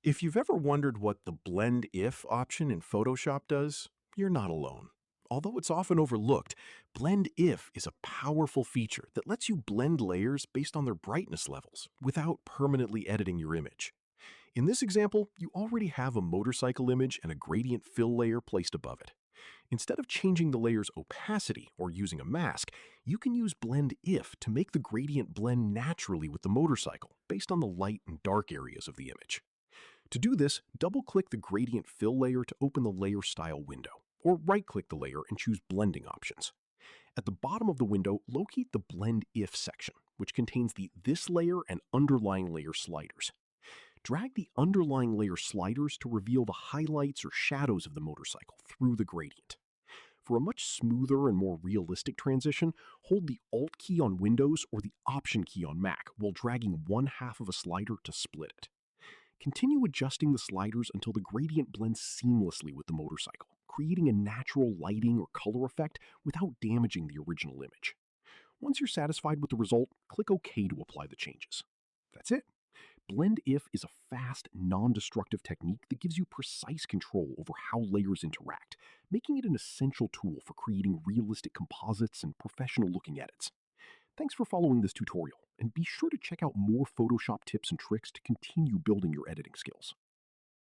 If you've ever wondered what the Blend If option in Photoshop does, you're not alone. Although it's often overlooked, Blend If is a powerful feature that lets you blend layers based on their brightness levels without permanently editing your image. In this example, you already have a motorcycle image and a gradient fill layer placed above it. Instead of changing the layer's opacity or using a mask, you can use Blend If to make the gradient blend naturally with the motorcycle based on the light and dark areas of the image. To do this, double-click the gradient fill layer to open the layer style window, or right-click the layer and choose blending options. At the bottom of the window, locate the Blend If section, which contains the This Layer and Underlying Layer sliders. Drag the underlying layer sliders to reveal the highlights or shadows of the motorcycle through the gradient. For a much smoother and more realistic transition, hold the Alt key on Windows or the Option key on Mac while dragging one half of a slider to split it. Continue adjusting the sliders until the gradient blends seamlessly with the motorcycle, creating a natural lighting or color effect without damaging the original image. Once you're satisfied with the result, click OK to apply the changes. That's it. Blend If is a fast, non-destructive technique that gives you precise control over how layers interact, making it an essential tool for creating realistic composites and professional-looking edits. Thanks for following this tutorial, and be sure to check out more Photoshop tips and tricks to continue building your editing skills.